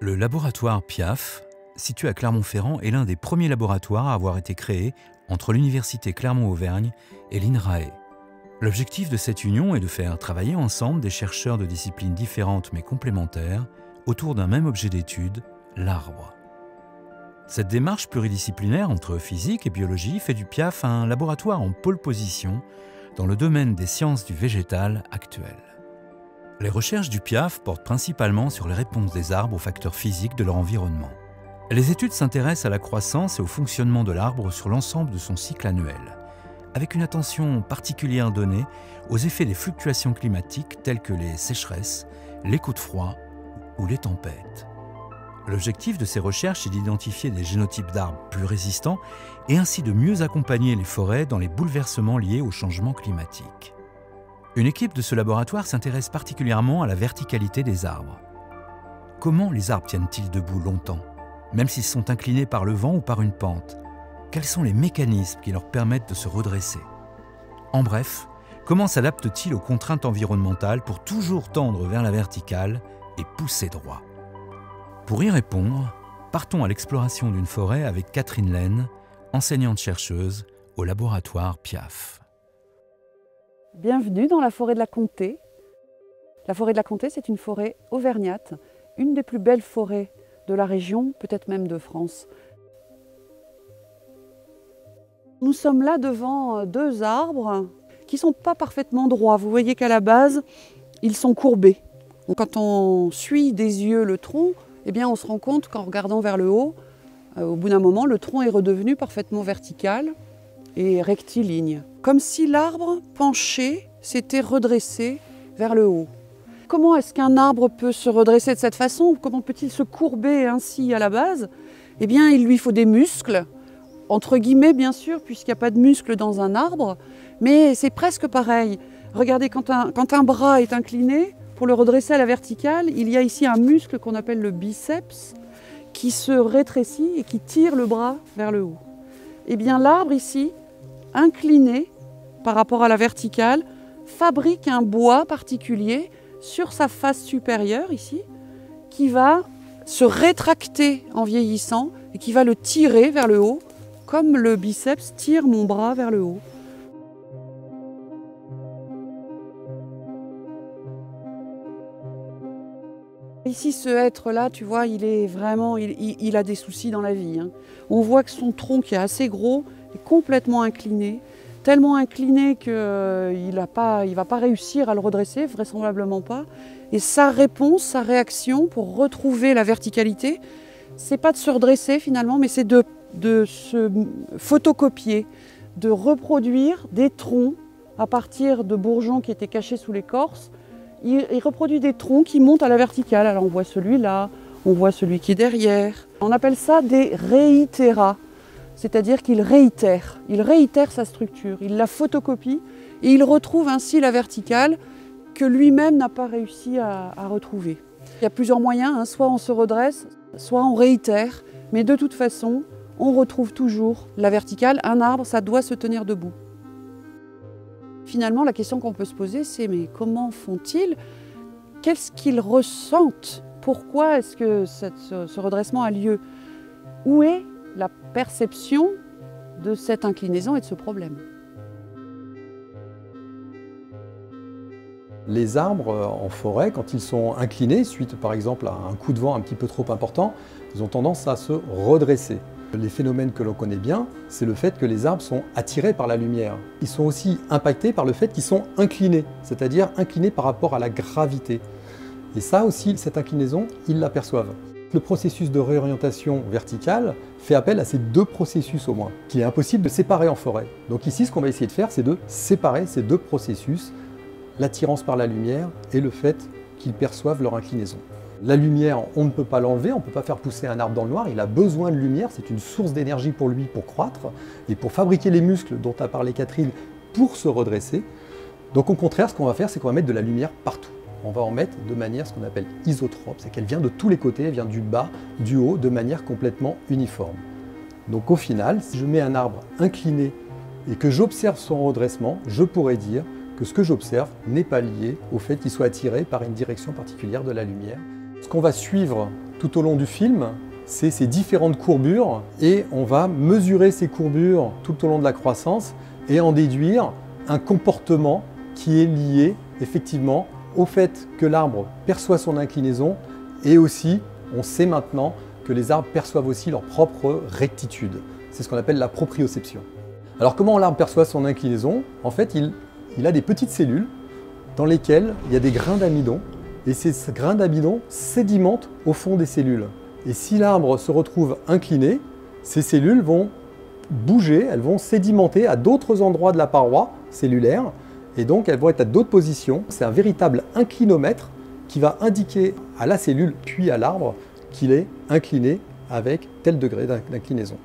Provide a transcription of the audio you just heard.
Le laboratoire Piaf, situé à Clermont-Ferrand, est l'un des premiers laboratoires à avoir été créé entre l'Université Clermont-Auvergne et l'INRAE. L'objectif de cette union est de faire travailler ensemble des chercheurs de disciplines différentes mais complémentaires autour d'un même objet d'étude, l'arbre. Cette démarche pluridisciplinaire entre physique et biologie fait du Piaf un laboratoire en pole position dans le domaine des sciences du végétal actuel. Les recherches du Piaf portent principalement sur les réponses des arbres aux facteurs physiques de leur environnement. Les études s'intéressent à la croissance et au fonctionnement de l'arbre sur l'ensemble de son cycle annuel, avec une attention particulière donnée aux effets des fluctuations climatiques telles que les sécheresses, les coups de froid ou les tempêtes. L'objectif de ces recherches est d'identifier des génotypes d'arbres plus résistants et ainsi de mieux accompagner les forêts dans les bouleversements liés au changement climatique. Une équipe de ce laboratoire s'intéresse particulièrement à la verticalité des arbres. Comment les arbres tiennent-ils debout longtemps, même s'ils sont inclinés par le vent ou par une pente? Quels sont les mécanismes qui leur permettent de se redresser? En bref, comment s'adaptent-ils aux contraintes environnementales pour toujours tendre vers la verticale et pousser droit? Pour y répondre, partons à l'exploration d'une forêt avec Catherine Laine, enseignante-chercheuse au laboratoire Piaf. Bienvenue dans la forêt de la Comté. La forêt de la Comté, c'est une forêt auvergnate, une des plus belles forêts de la région, peut-être même de France. Nous sommes là devant deux arbres qui ne sont pas parfaitement droits. Vous voyez qu'à la base, ils sont courbés. Donc, quand on suit des yeux le tronc, eh bien, on se rend compte qu'en regardant vers le haut, au bout d'un moment, le tronc est redevenu parfaitement vertical et rectiligne. Comme si l'arbre penché s'était redressé vers le haut. Comment est-ce qu'un arbre peut se redresser de cette façon? Comment peut-il se courber ainsi à la base? Eh bien, il lui faut des muscles, entre guillemets bien sûr, puisqu'il n'y a pas de muscles dans un arbre, mais c'est presque pareil. Regardez, quand un bras est incliné, pour le redresser à la verticale, il y a ici un muscle qu'on appelle le biceps, qui se rétrécit et qui tire le bras vers le haut. Eh bien, l'arbre ici, incliné par rapport à la verticale, fabrique un bois particulier sur sa face supérieure ici, qui va se rétracter en vieillissant et qui va le tirer vers le haut, comme le biceps tire mon bras vers le haut. Ici, ce hêtre-là, tu vois, il est vraiment, il a des soucis dans la vie. On voit que son tronc, qui est assez gros, est complètement incliné, tellement incliné qu'il ne va pas réussir à le redresser, vraisemblablement pas. Et sa réponse, sa réaction pour retrouver la verticalité, c'est pas de se redresser finalement, mais c'est de se photocopier, de reproduire des troncs à partir de bourgeons qui étaient cachés sous l'écorce. Il reproduit des troncs qui montent à la verticale. Alors on voit celui-là, on voit celui qui est derrière. On appelle ça des réitéras, c'est-à-dire qu'il réitère sa structure, il la photocopie et il retrouve ainsi la verticale que lui-même n'a pas réussi à retrouver. Il y a plusieurs moyens, soit on se redresse, soit on réitère, mais de toute façon, on retrouve toujours la verticale. Un arbre, ça doit se tenir debout. Finalement, la question qu'on peut se poser, c'est mais comment font-ils? Qu'est-ce qu'ils ressentent? Pourquoi est-ce que ce redressement a lieu? Où est la perception de cette inclinaison et de ce problème? Les arbres en forêt, quand ils sont inclinés, suite par exemple à un coup de vent un petit peu trop important, ils ont tendance à se redresser. Les phénomènes que l'on connaît bien, c'est le fait que les arbres sont attirés par la lumière. Ils sont aussi impactés par le fait qu'ils sont inclinés, c'est-à-dire inclinés par rapport à la gravité. Et ça aussi, cette inclinaison, ils l'aperçoivent. Le processus de réorientation verticale fait appel à ces deux processus au moins, qu'il est impossible de séparer en forêt. Donc ici, ce qu'on va essayer de faire, c'est de séparer ces deux processus, l'attirance par la lumière et le fait qu'ils perçoivent leur inclinaison. La lumière, on ne peut pas l'enlever, on ne peut pas faire pousser un arbre dans le noir, il a besoin de lumière, c'est une source d'énergie pour lui pour croître et pour fabriquer les muscles dont a parlé Catherine pour se redresser. Donc au contraire, ce qu'on va faire, c'est qu'on va mettre de la lumière partout. On va en mettre de manière ce qu'on appelle isotrope, c'est qu'elle vient de tous les côtés, elle vient du bas, du haut, de manière complètement uniforme. Donc au final, si je mets un arbre incliné et que j'observe son redressement, je pourrais dire que ce que j'observe n'est pas lié au fait qu'il soit attiré par une direction particulière de la lumière. Ce qu'on va suivre tout au long du film, c'est ces différentes courbures et on va mesurer ces courbures tout au long de la croissance et en déduire un comportement qui est lié effectivement au fait que l'arbre perçoit son inclinaison et aussi on sait maintenant que les arbres perçoivent aussi leur propre rectitude. C'est ce qu'on appelle la proprioception. Alors comment l'arbre perçoit son inclinaison? En fait, il a des petites cellules dans lesquelles il y a des grains d'amidon et ces grains d'amidon sédimentent au fond des cellules. Et si l'arbre se retrouve incliné, ces cellules vont bouger, elles vont sédimenter à d'autres endroits de la paroi cellulaire et donc elles vont être à d'autres positions. C'est un véritable inclinomètre qui va indiquer à la cellule puis à l'arbre qu'il est incliné avec tel degré d'inclinaison.